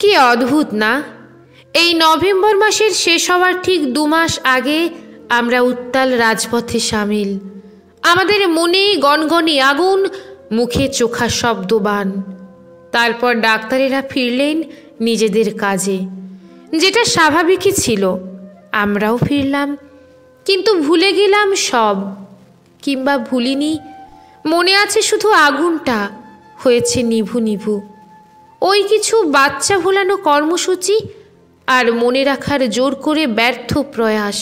কি অদ্ভুত না, এই নভেম্বর মাসের শেষ হওয়ার ঠিক 2 মাস আগে আমরা উত্তাল রাজপথে সামিল। আমাদের মনে গনগনে আগুন, মুখে চোখা শব্দবান। তারপর ডাক্তারেরা ফিরলেন নিজেদের কাজে, যেটা স্বাভাবিকই ছিল। আমরাও ফিরলাম, কিন্তু ভুলে গেলাম সব। কিংবা ভুলিনি, মনে আছে শুধু আগুনটা হয়েছে নিভু নিভু। ওই কিছু বাচ্চা ভোলানো কর্মসূচি আর মনে রাখার জোর করে ব্যর্থ প্রয়াস।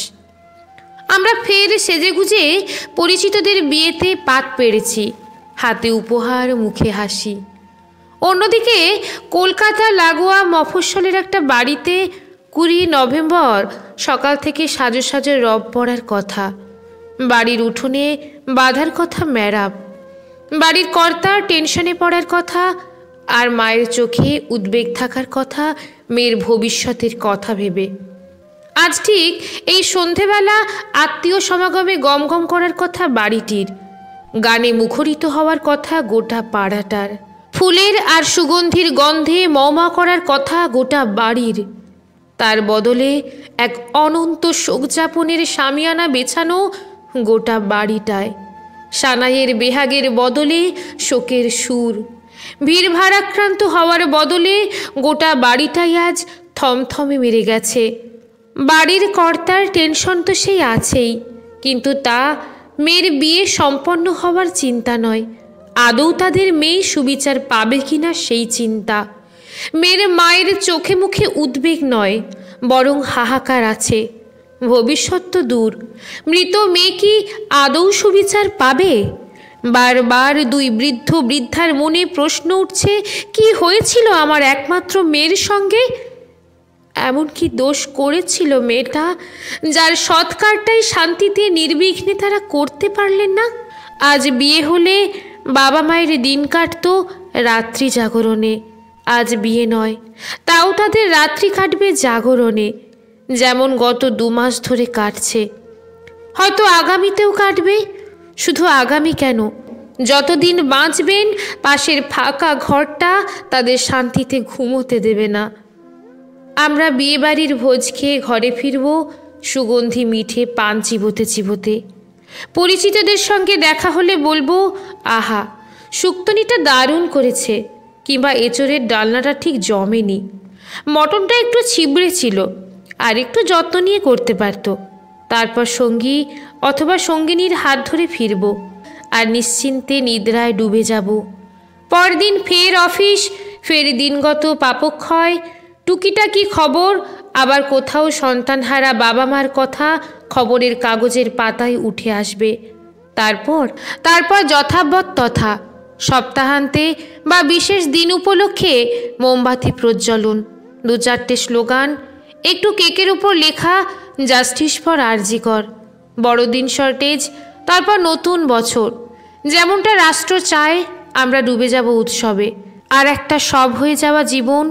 আমরা ফের সেজেগুজে পরিচিতদের বিয়েতে পাত পেড়েছি, হাতে উপহার, মুখে হাসি। অন্যদিকে কলকাতা লাগোয়া মফস্বলের একটা বাড়িতে 20 নভেম্বর সকাল থেকে সাজো সাজো রব পড়ার কথা। বাড়ির উঠোনে বাঁধার কথা মেরাব, বাড়ির কর্তার টেনশনে পড়ার কথা, আর মায়ের চোখে উদ্বেগ থাকার কথা মেয়ের ভবিষ্যতের কথা ভেবে। আজ ঠিক এই সন্ধেবেলা আত্মীয় সমাগমে গমগম করার কথা বাড়িটির, গানে মুখরিত হওয়ার কথা গোটা পাড়াটার, ফুলের আর সুগন্ধির গন্ধে মমা করার কথা গোটা বাড়ির। তার বদলে এক অনন্ত শোকযাপনের শামিয়ানা বেছানো গোটা বাড়িটায়। সানাইয়ের বেহাগের বদলে শোকের সুর, ভিড় ভারাক্রান্ত হওয়ার বদলে গোটা বাড়িটাই আজ থমথমে মেরে গেছে। বাড়ির কর্তার টেনশন তো সেই আছেই, কিন্তু তা মেয়ের বিয়ে সম্পন্ন হওয়ার চিন্তা নয়, আদৌ তাদের মেয়ে সুবিচার পাবে কিনা সেই চিন্তা। মেয়ের মায়ের চোখে মুখে উদ্বেগ নয়, বরং হাহাকার আছে। ভবিষ্যৎ তো দূর, মৃত মেয়ে কি আদৌ সুবিচার পাবে? বারবার 2 বৃদ্ধ বৃদ্ধার মনে প্রশ্ন উঠছে, কি হয়েছিল আমার একমাত্র মেয়ের সঙ্গে? এমন কি দোষ করেছিল মেয়েটা, যার সৎকারটাই শান্তিতে নির্বিঘ্নে তারা করতে পারলেন না? আজ বিয়ে হলে বাবা মায়ের দিন কাটত রাত্রি জাগরণে, আজ বিয়ে নয়, তাও তাদের রাত্রি কাটবে জাগরণে, যেমন গত 2 মাস ধরে কাটছে। হয়তো আগামীতেও কাটবে। শুধু আগামী কেন, যতদিন বাঁচবেন পাশের ফাঁকা ঘরটা তাদের শান্তিতে ঘুমোতে দেবে না। আমরা বিয়েবাড়ির ভোজ খেয়ে ঘরে ফিরব, সুগন্ধি মিঠে পান চিবোতে চিবোতে। পরিচিতদের সঙ্গে দেখা হলে বলবো, আহা শুক্তনিটা দারুণ করেছে, কিংবা এঁচোড়ের ডালনাটা ঠিক জমেনি, মটনটা একটু ছিবড়ে ছিল, আর একটু যত্ন নিয়ে করতে পারত। তারপর সঙ্গী অথবা সঙ্গিনীর হাত ধরে ফিরব, আর নিশ্চিন্তে নিদ্রায় ডুবে যাব। পরদিন ফের অফিস, ফের দিনগত পাপক্ষয়, টুকিটাকি খবর, আবার কোথাও সন্তানহারা বাবা মার কথা খবরের কাগজের পাতায় উঠে আসবে। তারপর যথাবৎ তথা সপ্তাহান্তে বা বিশেষ দিন উপলক্ষে মোমবাতি প্রজ্বলন, 2-4টে স্লোগান, একটু কেকের উপর লেখা জাস্টিস ফর আরজিকর, বড়দিন শর্টেজ, তারপর নতুন বছর। যেমনটা রাষ্ট্র চায় আমরা ডুবে যাব উৎসবে, আর একটা সব হয়ে যাওয়া জীবন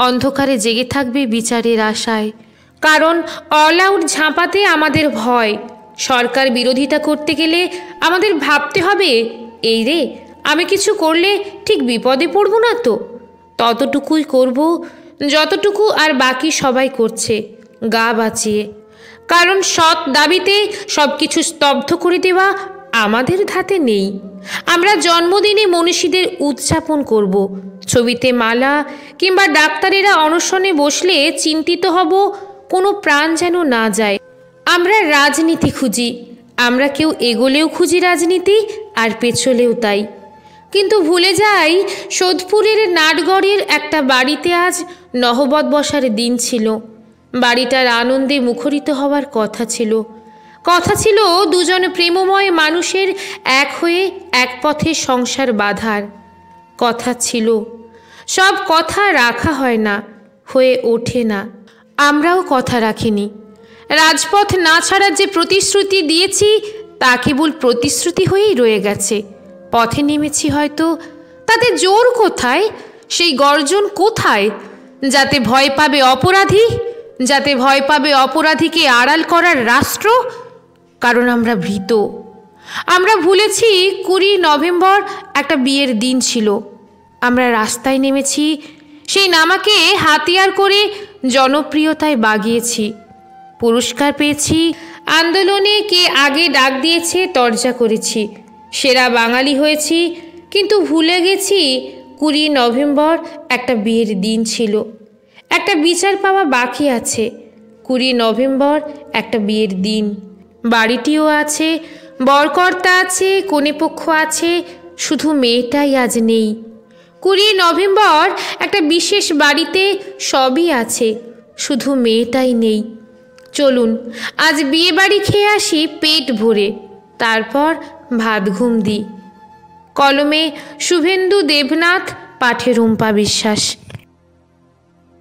অন্ধকারে জেগে থাকবে বিচারের আশায়। কারণ অল আউট ঝাঁপাতে আমাদের ভয়, সরকার বিরোধিতা করতে গেলে আমাদের ভাবতে হবে, এই রে আমি কিছু করলে ঠিক বিপদে পড়ব না তো? ততটুকুই করব যতটুকু আর বাকি সবাই করছে, গা বাঁচিয়ে। কারণ সৎ দাবিতে সব কিছু স্তব্ধ করে দেওয়া আমাদের ধাতে নেই। আমরা জন্মদিনে মনীষীদের উদযাপন করব, ছবিতে মালা, কিংবা ডাক্তারেরা অনশনে বসলে চিন্তিত হব কোনো প্রাণ যেন না যায়। আমরা রাজনীতি খুঁজি, আমরা কেউ এগোলেও খুঁজি রাজনীতি, আর পেছলেও তাই। কিন্তু ভুলে যাই সোদপুরের নাটগড়ের একটা বাড়িতে আজ নহবত বসার দিন ছিল। বাড়িটার আনন্দে মুখরিত হওয়ার কথা ছিল। দুজন প্রেমময় মানুষের এক হয়ে এক পথে সংসার বাঁধার কথা ছিল। সব কথা রাখা হয় না, হয়ে ওঠে না। আমরাও কথা রাখিনি। রাজপথ না ছাড়ার যে প্রতিশ্রুতি দিয়েছি তা কেবল প্রতিশ্রুতি হয়েই রয়ে গেছে। পথে নেমেছি হয়তো, তাতে জোর কোথায়, সেই গর্জন কোথায়? যাতে ভয় পাবে অপরাধীকে আড়াল করার রাষ্ট্র। কারণ আমরা ভীত। আমরা ভুলেছি 20 নভেম্বর একটা বিয়ের দিন ছিল। আমরা রাস্তায় নেমেছি সেই নামাকে হাতিয়ার করে জনপ্রিয়তায় বাগিয়েছি। পুরস্কার পেয়েছি, আন্দোলনে কে আগে ডাক দিয়েছে তরজা করেছি, সেরা বাঙালি হয়েছি। কিন্তু ভুলে গেছি 20 নভেম্বর একটা বিয়ের দিন ছিল, একটা বিচার পাওয়া বাকি আছে। 20 নভেম্বর একটা বিয়ের দিন, বাড়িটিও আছে, বরকর্তা আছে, কনেপক্ষ আছে, শুধু মেয়েটাই আজ নেই। 20 নভেম্বর একটা বিশেষ বাড়িতে সবই আছে, শুধু মেয়েটাই নেই। চলুন আজ বিয়ে বাড়ি খেয়ে আসি পেট ভরে, তারপর ভাত ঘুম দিই। কলমে শুভেন্দু দেবনাথ, পাঠে রুম্পা বিশ্বাস।